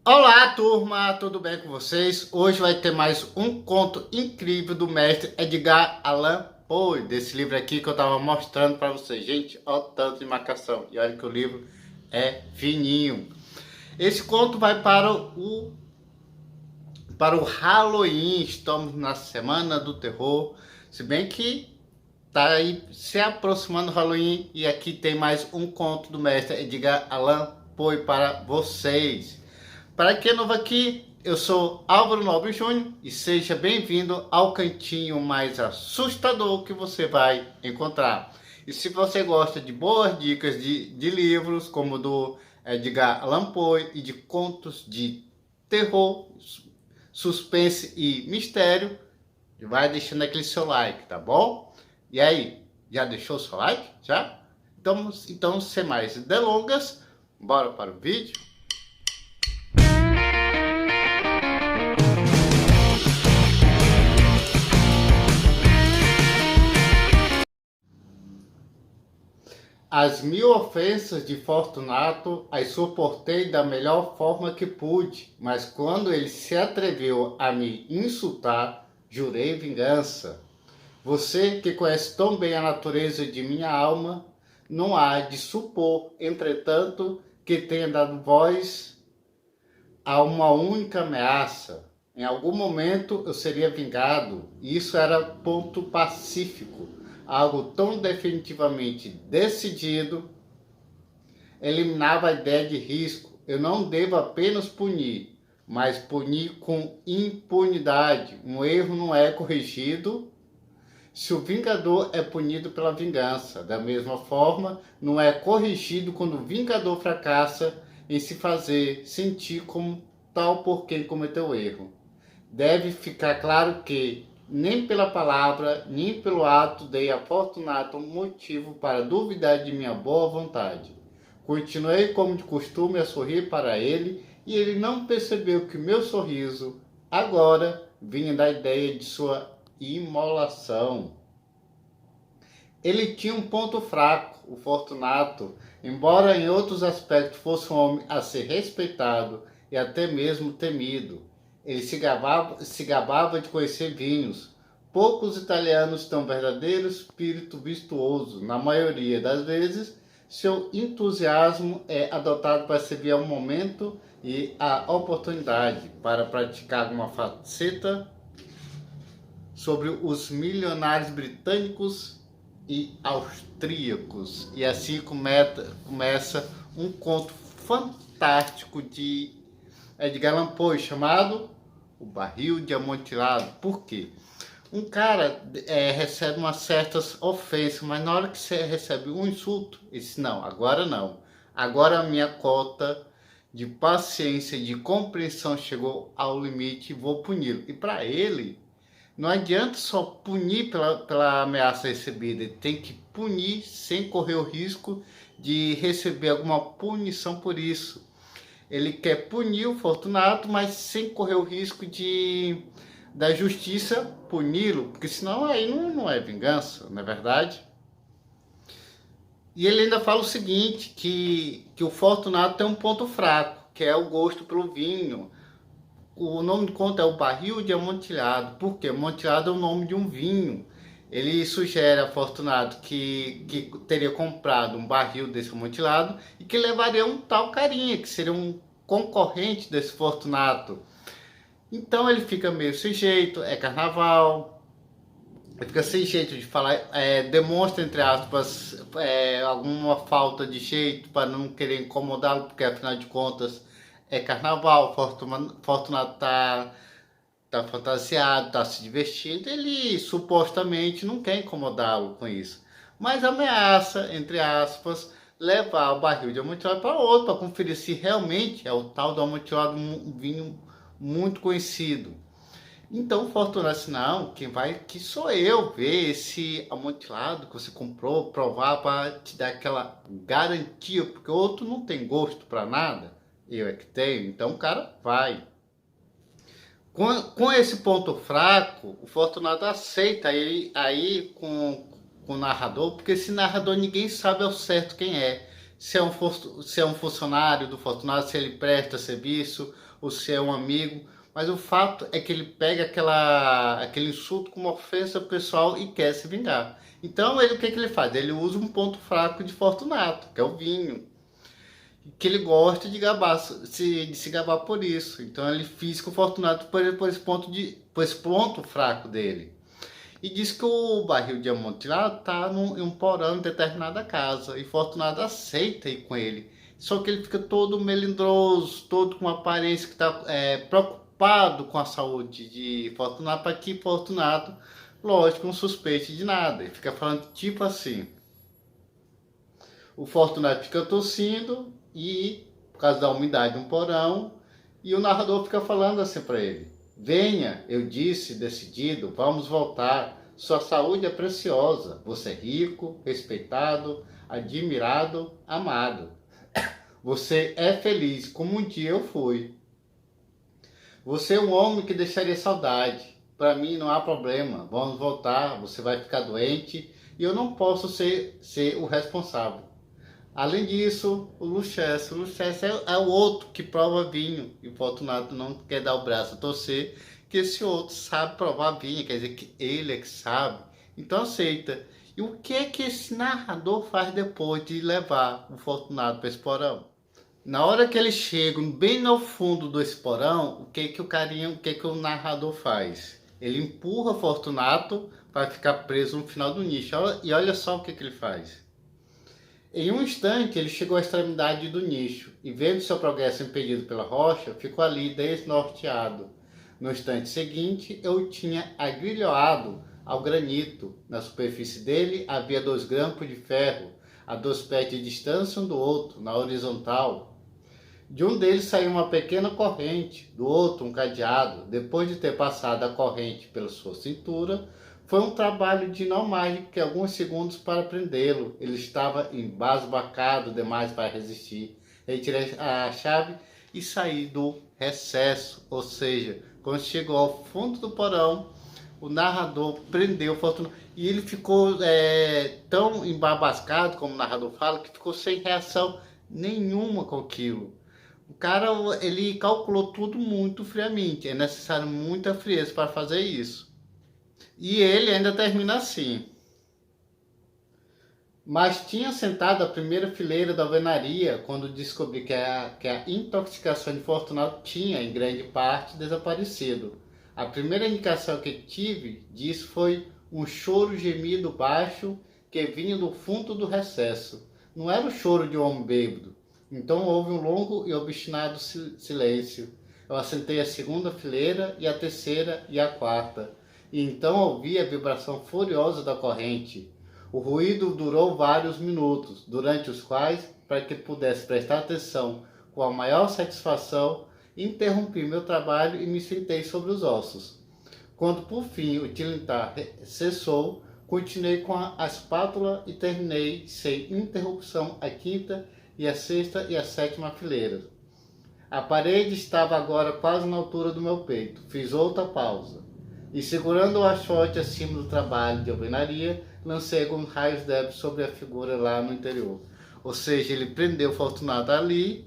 Olá, turma, tudo bem com vocês? Hoje vai ter mais um conto incrível do mestre Edgar Allan Poe, desse livro aqui que eu estava mostrando para vocês. Gente, olha o tanto de marcação. E olha que o livro é fininho. Esse conto vai para o Halloween. Estamos na Semana do Terror. Se bem que tá aí se aproximando do Halloween, e aqui tem mais um conto do mestre Edgar Allan Poe para vocês. Para quem é novo aqui, eu sou Álvaro Nobre Júnior e seja bem-vindo ao cantinho mais assustador que você vai encontrar. E se você gosta de boas dicas de livros, como do Edgar Allan Poe, e de contos de terror, suspense e mistério, vai deixando aquele seu like, tá bom? E aí, já deixou o seu like? Já? Então sem mais delongas, bora para o vídeo? As 1000 ofensas de Fortunato as suportei da melhor forma que pude, mas quando ele se atreveu a me insultar, jurei vingança. Você, que conhece tão bem a natureza de minha alma, não há de supor, entretanto, que tenha dado voz a uma única ameaça. Em algum momento eu seria vingado, e isso era ponto pacífico. Algo tão definitivamente decidido eliminava a ideia de risco. Eu não devo apenas punir, mas punir com impunidade. Um erro não é corrigido se o vingador é punido pela vingança. Da mesma forma, não é corrigido quando o vingador fracassa em se fazer sentir como tal por quem cometeu o erro. Deve ficar claro que nem pela palavra, nem pelo ato dei a Fortunato um motivo para duvidar de minha boa vontade. Continuei como de costume a sorrir para ele, e ele não percebeu que meu sorriso agora vinha da ideia de sua imolação. Ele tinha um ponto fraco, o Fortunato, embora em outros aspectos fosse um homem a ser respeitado e até mesmo temido. Ele se gabava de conhecer vinhos. Poucos italianos têm um verdadeiro espírito virtuoso. Na maioria das vezes, seu entusiasmo é adotado para servir ao momento e à oportunidade para praticar uma faceta sobre os milionários britânicos e austríacos. E assim começa um conto fantástico de Edgar Allan Poe chamado O Barril de Amontilado. Por quê? Um cara recebe umas certas ofensas, mas na hora que você recebe um insulto, ele diz, não, agora não. Agora a minha cota de paciência e de compreensão chegou ao limite e vou puni-lo. E para ele, não adianta só punir pela ameaça recebida, ele tem que punir sem correr o risco de receber alguma punição por isso. Ele quer punir o Fortunato, mas sem correr o risco da justiça puni-lo, porque senão aí não é vingança, não é verdade? E ele ainda fala o seguinte, que o Fortunato tem um ponto fraco, que é o gosto pelo vinho. O nome do conto é O Barril de Amontilhado. Por quê? Amontilhado é o nome de um vinho. Ele sugere a Fortunato que teria comprado um barril desse amontilhado e que levaria um tal carinha, que seria um concorrente desse Fortunato. Então ele fica meio sem jeito, é carnaval, ele fica sem jeito de falar, demonstra, entre aspas, alguma falta de jeito para não querer incomodá-lo, porque afinal de contas é carnaval, Fortunato tá fantasiado, tá se divertindo, ele supostamente não quer incomodá-lo com isso. Mas ameaça, entre aspas, levar o barril de amontilado para outro, para conferir se realmente é o tal do amontilado, um vinho muito conhecido. Então Fortunato disse, não, quem vai que sou eu ver esse amontilado que você comprou, provar para te dar aquela garantia, porque o outro não tem gosto para nada, eu é que tenho, então o cara vai. Com esse ponto fraco, o Fortunato aceita aí com o narrador, porque esse narrador ninguém sabe ao certo quem é. se é um funcionário do Fortunato, se ele presta serviço, ou se é um amigo. Mas o fato é que ele pega aquele insulto como ofensa pessoal e quer se vingar. Então, o que ele faz? Ele usa um ponto fraco de Fortunato, que é o vinho, que ele gosta de se gabar por isso. Então, ele fisga o Fortunato por esse ponto fraco dele. E diz que o barril de amontilado está em um porão em determinada casa. E Fortunato aceita ir com ele. Só que ele fica todo melindroso, todo com uma aparência que está preocupado com a saúde de Fortunato, para que Fortunato, lógico, não suspeite de nada. Ele fica falando tipo assim. O Fortunato fica tossindo e, por causa da umidade no porão, e o narrador fica falando assim para ele: venha, eu disse, decidido, vamos voltar. Sua saúde é preciosa. Você é rico, respeitado, admirado, amado. Você é feliz, como um dia eu fui. Você é um homem que deixaria saudade. Para mim não há problema. Vamos voltar, você vai ficar doente e eu não posso ser o responsável. Além disso, o Lucchesi é o outro que prova vinho e o Fortunato não quer dar o braço a torcer, que esse outro sabe provar vinho, quer dizer que ele é que sabe, então aceita. E o que é que esse narrador faz depois de levar o Fortunato para esse porão? Na hora que eles chegam bem no fundo do porão, o que que o narrador faz? Ele empurra o Fortunato para ficar preso no final do nicho. E olha só o que ele faz. Em um instante, ele chegou à extremidade do nicho e, vendo seu progresso impedido pela rocha, ficou ali desnorteado. No instante seguinte, eu o tinha agrilhoado ao granito. Na superfície dele havia 2 grampos de ferro, a 2 pés de distância um do outro, na horizontal. De um deles saiu uma pequena corrente, do outro um cadeado. Depois de ter passado a corrente pela sua cintura, foi um trabalho de não mais que alguns segundos para prendê-lo. Ele estava embasbacado demais para resistir. Retirei a chave e saí do recesso. Ou seja, quando chegou ao fundo do porão, o narrador prendeu o Fortunato. E ele ficou tão embabascado, como o narrador fala, que ficou sem reação nenhuma com aquilo. O cara, ele calculou tudo muito friamente. É necessário muita frieza para fazer isso. E ele ainda termina assim: mas tinha sentado a primeira fileira da alvenaria quando descobri que a intoxicação de Fortunato tinha, em grande parte, desaparecido. A primeira indicação que tive disso foi um choro gemido baixo que vinha do fundo do recesso. Não era o choro de um homem bêbado. Então houve um longo e obstinado silêncio. Eu assentei a segunda fileira e a terceira e a quarta. E então ouvi a vibração furiosa da corrente. O ruído durou vários minutos, durante os quais, para que pudesse prestar atenção com a maior satisfação, interrompi meu trabalho e me sentei sobre os ossos. Quando por fim o tilintar cessou, continuei com a espátula e terminei sem interrupção a quinta e a sexta e a sétima fileira. A parede estava agora quase na altura do meu peito. Fiz outra pausa. E segurando o achote acima do trabalho de alvenaria, lancei alguns raios débeis sobre a figura lá no interior. Ou seja, ele prendeu o Fortunato ali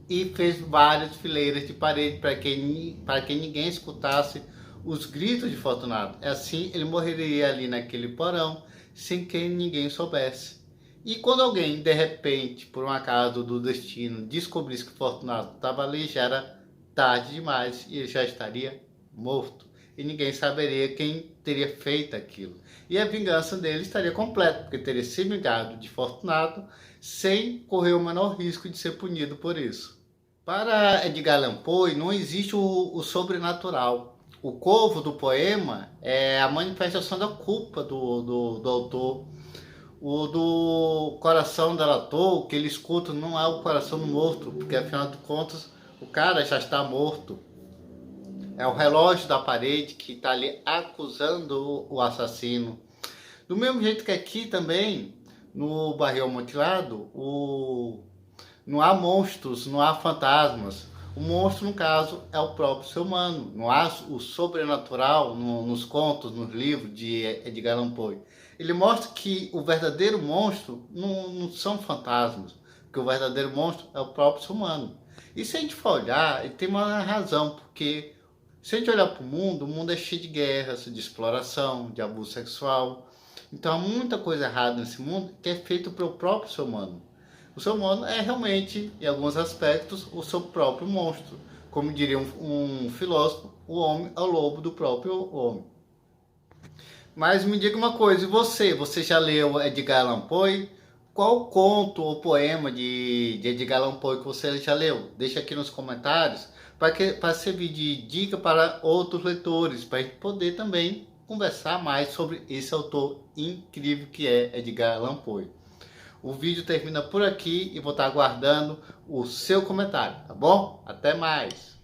e fez várias fileiras de parede para que ninguém escutasse os gritos de Fortunato. Assim, ele morreria ali naquele porão sem que ninguém soubesse. E quando alguém, de repente, por um acaso do destino, descobrisse que Fortunato estava ali, já era tarde demais e ele já estaria morto. E ninguém saberia quem teria feito aquilo. E a vingança dele estaria completa, porque teria se vingado de Fortunato sem correr o menor risco de ser punido por isso. Para Edgar Allan Poe, não existe o sobrenatural. O corvo do poema é a manifestação da culpa do autor. O do coração delator, que ele escuta, não é o coração do morto, porque afinal de contas o cara já está morto. É o relógio da parede que está ali acusando o assassino. Do mesmo jeito que aqui também, no Barril Amontilado, não há monstros, não há fantasmas. O monstro, no caso, é o próprio ser humano. Não há o sobrenatural nos contos, nos livros de Edgar Allan Poe. Ele mostra que o verdadeiro monstro não são fantasmas, que o verdadeiro monstro é o próprio ser humano. E se a gente for olhar, ele tem uma razão, porque se a gente olhar para o mundo é cheio de guerras, de exploração, de abuso sexual. Então há muita coisa errada nesse mundo que é feito pelo próprio ser humano. O ser humano é realmente, em alguns aspectos, o seu próprio monstro. Como diria um filósofo, o homem é o lobo do próprio homem. Mas me diga uma coisa, e você? Você já leu Edgar Allan Poe? Qual conto ou poema de Edgar Allan Poe que você já leu? Deixa aqui nos comentários para servir de dica para outros leitores, para a gente poder também conversar mais sobre esse autor incrível que é Edgar Allan Poe. O vídeo termina por aqui e vou estar aguardando o seu comentário, tá bom? Até mais!